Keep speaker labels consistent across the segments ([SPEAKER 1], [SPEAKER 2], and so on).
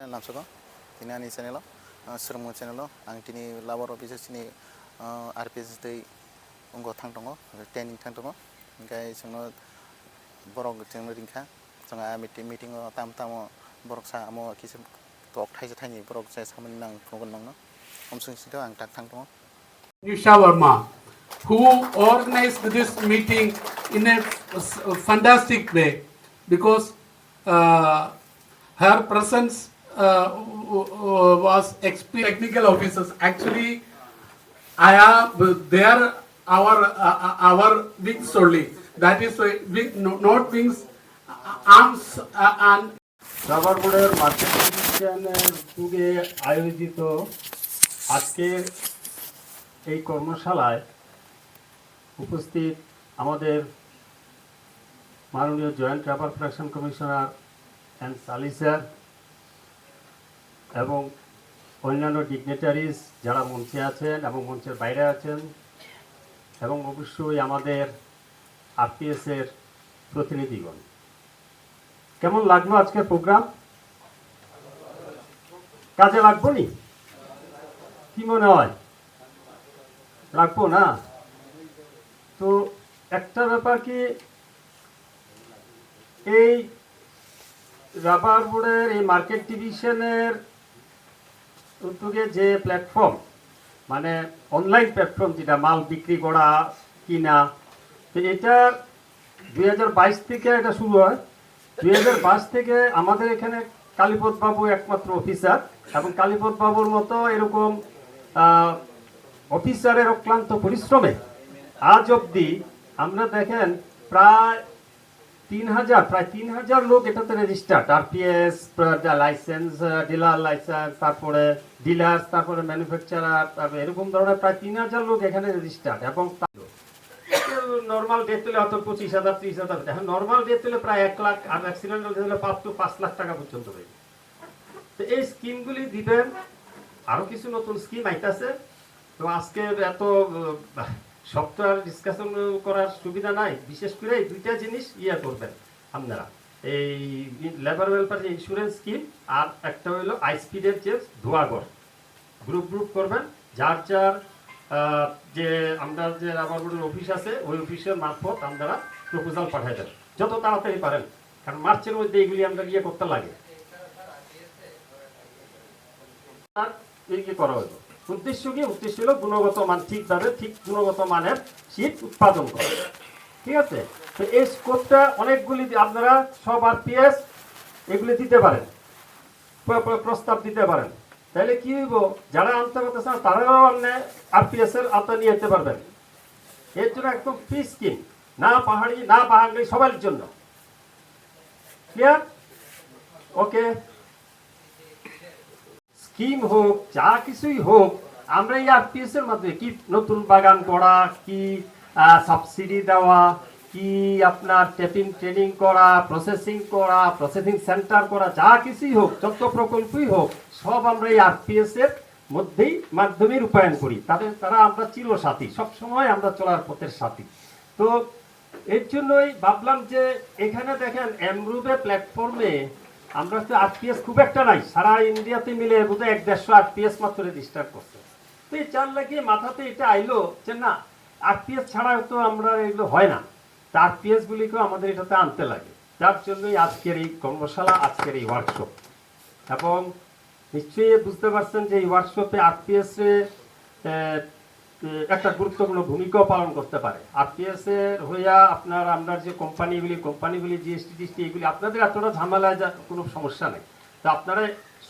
[SPEAKER 1] channel namsago tini ani channel surmo channel ang tini labor office ni RPS dei ongo thangtongo training thangtongo gai sungno borok jengno ringkha songa meeting tam borok sa amo kisem tok thaisa thaini borok sa samani nang phongon nangno omsung sido ang tak thangtongo
[SPEAKER 2] Nisha Verma, who organized this meeting in a fantastic way because her presence was technical officers. Actually, they are our wings only. That is why not wings, arms and.
[SPEAKER 3] Rubber বোর্ডের market ডিভিশনের উদ্যোগে আয়োজিত আজকের এই কর্মশালায় উপস্থিত আমাদের মাননীয় joint rubber production commissioner and সালিসার এবং অন্যান্য ডিগনিটারিজ যারা মঞ্চে আছেন এবং মঞ্চের বাইরে আছেন এবং অবশ্যই আমাদের আরপিএসের প্রতিনিধিগণ, কেমন লাগলো আজকের প্রোগ্রাম? কাজে লাগবো নি? কি মনে হয়? লাগবো না? তো একটা ব্যাপার কি, এই রাবার বোর্ডের এই মার্কেট ডিভিশনের উদ্যোগে যে প্ল্যাটফর্ম, মানে অনলাইন প্ল্যাটফর্ম যেটা মাল বিক্রি করা কিনা, তো এটা 2022 থেকে এটা শুরু হয়। 2022 থেকে আমাদের এখানে কালীপদ বাবু একমাত্র অফিসার, এবং কালীপদ বাবুর মতো এরকম অফিসারের অক্লান্ত পরিশ্রমে আজ অবধি আমরা দেখেন প্রায় 3,000 লোক এটাতে registered, RPS licence, dealer licence, তারপরে ডিলার্স, তারপরে ম্যানুফ্যাকচারার, তারপরে এরকম ধরনের প্রায় 3,000 লোক এখানে রেজিস্টার্ড। এবং নর্মাল ডেট তুলে হয়তো 25,000 30,000, এখন নর্মাল ডেট তুলে প্রায় 1 লাখ, আর অ্যাক্সিডেন্টাল ডেট তুলে 5 লাখ টাকা পর্যন্ত পাই। তো এই স্কিমগুলি দিবেন, আরো কিছু নতুন স্কিম আইতাছে। তো আজকে এত সফটওয়্যার ডিসকাশন করার সুবিধা নাই, বিশেষ করে এই দুইটা জিনিস করবেন আপনারা, এই লেবার ওয়েলফেয়ার যে ইন্স্যুরেন্স স্কিম, আর একটা হইলো আইস্পিডের যে ধোয়াঘর, গ্রুপ করবেন, যার যার যে আমরা যে রাবার বোর্ডের অফিস আছে ওই অফিসের মারফত আপনারা প্রপোজাল পাঠাই দেন যত তাড়াতাড়ি পারেন, কারণ মার্চের মধ্যে এইগুলি আমরা করতে লাগে। আর এই কি করা হইলো উদ্দেশ্য হলো গুণগত মান ঠিকভাবে ঠিক গুণগত মানের শীত উৎপাদন করা, ঠিক আছে? তো এই স্কোপটা অনেকগুলি আপনারা সব আরপিএস এগুলি দিতে পারেন, প্রস্তাব দিতে পারেন। তাহলে কি হইব, যারা আনতে পারতেছে না তারাও আপনি আরপিএস এর আওতায় নিয়ে যেতে পারবেন। এর জন্য একদম ফ্রি স্কিম, না পাহাড়ি না বাঙালি সবার জন্য। ক্লিয়ার? ওকে, স্কিম হোক যা কিছুই হোক, আমরা এই আরপিএস এর মাধ্যমে কি নতুন বাগান করা, কি সাবসিডি দেওয়া, কি আপনার টেপিং ট্রেনিং করা, প্রসেসিং করা, প্রসেসিং সেন্টার করা, যা কিছুই হোক, যত প্রকল্পই হোক, সব আমরা এই আরপিএস এর মধ্যেই মাধ্যমে রূপায়ণ করি। তারা আমরা চিরসাথী, সবসময় আমরা চলার পথের সাথী। তো এর জন্যই ভাবলাম যে এখানে দেখেন এমরুবে প্ল্যাটফর্মে আমরা তো আরপিএস খুব একটা নাই, সারা ইন্ডিয়াতে মিলে বোধহয় 150 আরপিএস মাত্র রেজিস্টার করছে। তো এই চার লাগিয়ে মাথাতে এটা আইলো যে না, আরপিএস ছাড়া তো আমরা এগুলো হয় না, তা আরপিএস গুলিকেও আমাদের এটাতে আনতে লাগে। যার জন্যই আজকের এই কর্মশালা, আজকের এই ওয়ার্কশপ। এবং নিশ্চয়ই বুঝতে পারছেন যে এই ওয়ার্কশপে আরপিএস একটা গুরুত্বপূর্ণ ভূমিকাও পালন করতে পারে। আরপিএস এর হইয়া আমরা যে কোম্পানিগুলি জিএসটি টিএসটি এগুলি আপনাদের এতটা ঝামেলায় কোনো সমস্যা নেই। তো আপনারা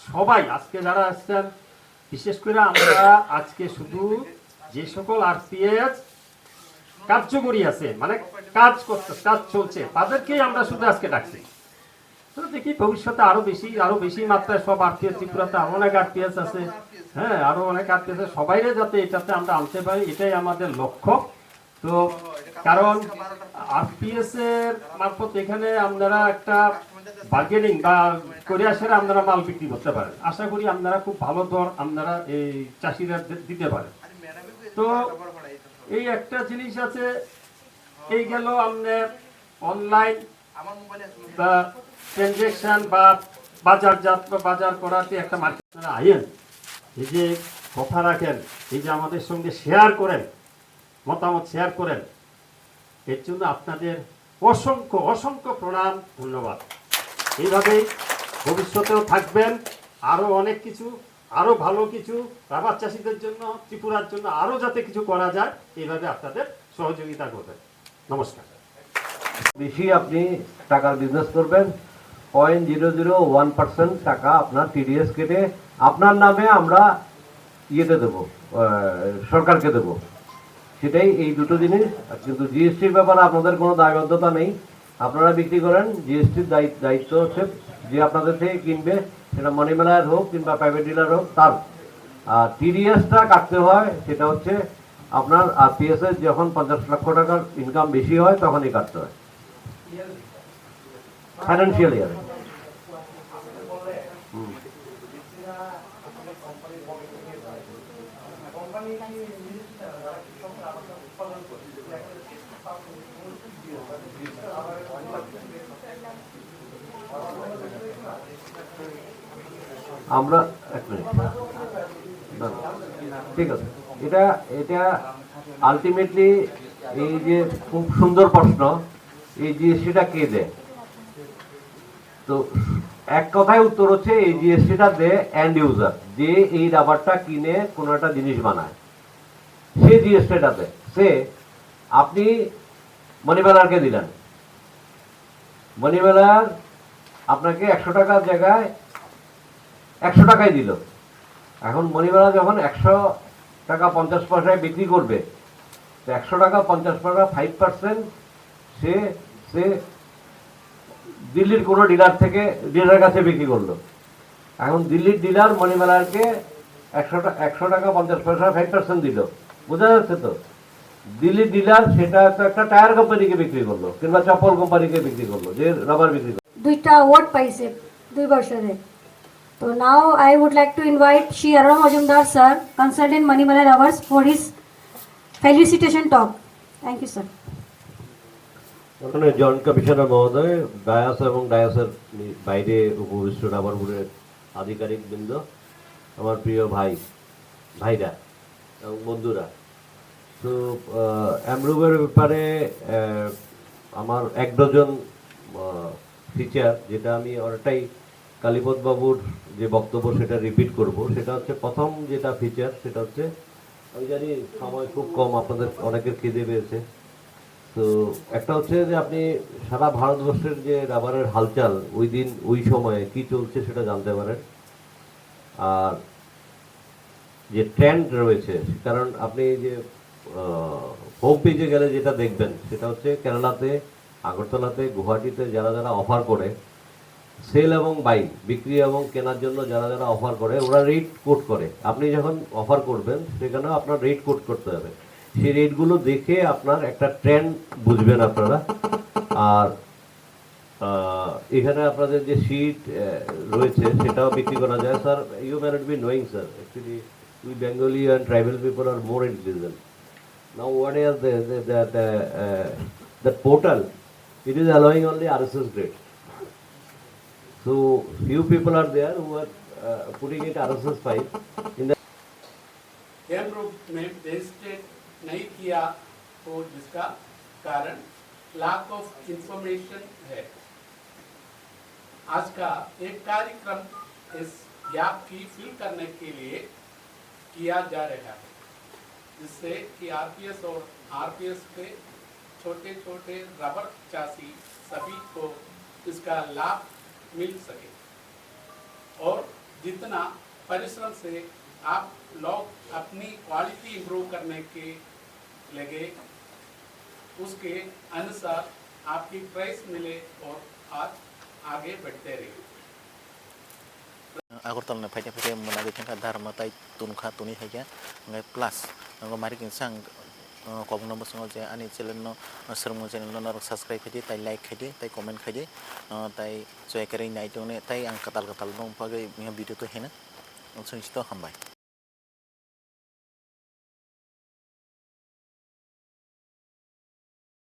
[SPEAKER 3] সবাই আজকে যারা আসছেন, বিশেষ করে আমরা আজকে শুধু যে সকল আরপিএস কার্যকরী আছে, মানে কাজ চলছে, তাদেরকেই আমরা শুধু আজকে ডাকছি। তো দেখি ভবিষ্যতে আরো বেশি মাত্রায় সব আরপিএস, ত্রিপুরাতে আরো অনেক আরপিএস আছে, হ্যাঁ আরো অনেক আরপিএস, সবাইরে যাতে এটাতে আমরা আনতে পারি, এটাই আমাদের লক্ষ্য। তো কারণ আরপিএস এর মারফত এখানে আপনারা একটা বার্গেনিং বা করে আসলে আপনারা মাল বিক্রি করতে পারেন। আশা করি আপনারা খুব ভালো দর আপনারা এই চাষিরা দিতে পারেন। তো এই একটা জিনিস আছে, এই গেল আপনার অনলাইন বা ট্রানজাকশন বা বাজারজাত বা বাজার করাতে একটা মার্কেট আপনারা আইন, এই যে কথা রাখেন, এই যে আমাদের সঙ্গে শেয়ার করেন, মতামত শেয়ার করেন, এর জন্য আপনাদের অসংখ্য অসংখ্য প্রণাম, ধন্যবাদ। এইভাবেই ভবিষ্যতেও থাকবেন। আরও অনেক কিছু, আরও ভালো কিছু রাবার চাষিদের জন্য, ত্রিপুরার জন্য আরও যাতে কিছু করা যায়, এইভাবে আপনাদের সহযোগিতা করবেন। নমস্কার।
[SPEAKER 4] বেশি আপনি টাকার বিজনেস করবেন, 0.001% টাকা আপনার টিডিএস কেটে আপনার নামে আমরা ইয়েতে দেবো, সরকারকে দেবো। সেটাই এই দুটো জিনিস। কিন্তু জিএসটির ব্যাপারে আপনাদের কোনো দায়বদ্ধতা নেই, আপনারা বিক্রি করেন। জিএসটির দায়িত্ব হচ্ছে যে আপনাদের থেকে কিনবে, সেটা মানি মেলার হোক কিংবা প্রাইভেট ডিলার হোক তার। আর টিডিএসটা কাটতে হয়, সেটা হচ্ছে আপনার আরপিএস এর যখন 50 লক্ষ টাকার ইনকাম বেশি হয় তখনই কাটতে হয়, ফাইন্যান্সিয়াল ইয়ারে। আমরা এক মিনিট, ঠিক আছে। এটা এটা আলটিমেটলি এই যে খুব সুন্দর প্রশ্ন, এই জিএসটিটা কে দেয়? তো এক কথায় উত্তর হচ্ছে এই জিএসটিটা দেয় এন্ড ইউজার, যে এই রাবারটা কিনে কোনো একটা জিনিস বানায়, সে জিএসটিটা দেয়। সে আপনি মনিমেলারকে দিলেন, মনিমেলার আপনাকে 100 টাকার জায়গায় 100 টাকায় দিল। এখন মনিমেলা যখন 100 টাকা 50 পয়সায় বিক্রি করবে, তো 100 টাকা 50 পয়সা 5% সে সে দিল্লির কোনো ডিলার কাছে বিক্রি করলো। এখন দিল্লির ডিলার মনিমেলারকে 100 টাকা 50 পয়সা 5% দিল, বোঝা যাচ্ছে তো? দিল্লির ডিলার সেটা তো একটা টায়ার কোম্পানিকে বিক্রি করলো কিংবা চপ্পল কোম্পানিকে বিক্রি করলো, যে রাবার বিক্রি করলো।
[SPEAKER 5] দুইটা অ্যাওয়ার্ড পাইছে 2 বছরে। তো now I would like to invite Shri Arun Majumdar sir, consultant Manimala rubbers, for his felicitation talk. Thank you sir.
[SPEAKER 4] ওখানে জয়েন্ট কমিশনার মহোদয়, ডায়াস এবং ডায়াসের বাইরে উপবিষ্ট রাবার বোর্ডের আধিকারিক বৃন্দ, আমার প্রিয় ভাইরা এবং বন্ধুরা। তো অ্যামরুবের ব্যাপারে আমার 1 ডজন ফিচার, যেটা আমি অনেকটাই কালীপদ বাবুর যে বক্তব্য সেটা রিপিট করব। সেটা হচ্ছে প্রথম যেটা ফিচার, সেটা হচ্ছে, আমি জানি সময় খুব কম, আপনাদের অনেকের খিদে পেয়েছে। তো একটা হচ্ছে যে আপনি সারা ভারতবর্ষের যে রাবারের হালচাল ওই দিন ওই সময়ে কি চলছে সেটা জানতে পারেন। আর যে ট্রেন্ড রয়েছে, কারণ আপনি যে হোম পেজে গেলে যেটা দেখবেন সেটা হচ্ছে কেরালাতে, আগরতলাতে, গুয়াহাটিতে যারা যারা অফার করে, সেল এবং বাই, বিক্রি এবং কেনার জন্য যারা যারা অফার করে, ওরা রেট কোট করে। আপনি যখন অফার করবেন সেখানেও আপনার রেট কোট করতে হবে। সেই রেটগুলো দেখে আপনার একটা ট্রেন্ড বুঝবেন আপনারা। আর এখানে আপনাদের যে শীট রয়েছে সেটাও বিক্রি করা যায়। Sir, you may not be knowing sir, actually we Bengali and tribal people are more intelligent. Now what is the portal, it is allowing only RSS grade. So few people are there who are putting it RSS 5 in the
[SPEAKER 2] group में रजिस्ट्रेट नहीं किया, तो जिसका कारण lack of information है। आज का एक कार्यक्रम इस गैप की फिल करने के लिए किया जा रहा है, जिससे कि आरपीएस और आरपीएस के छोटे छोटे रबर चासी सभी को इसका लाभ मिल सके। और जितना परिश्रम से आप लोग अपनी क्वालिटी इंप्रूव करने के लगे, उसके अनुसार आपकी प्राइस मिले और आप आगे बढ़ते रहे।
[SPEAKER 1] Agortolna फाइटे मोनागे थेंका धर्म ताई तुनखा Tuni हाइया ngai plus ngo mari kin sang kobno bosongo je ani channel no sermo channel no subscribe khadi tai like khadi tai comment khadi tai joy kare nai tone tai ang katal katal bong pagai video to hena on sing sto hambai।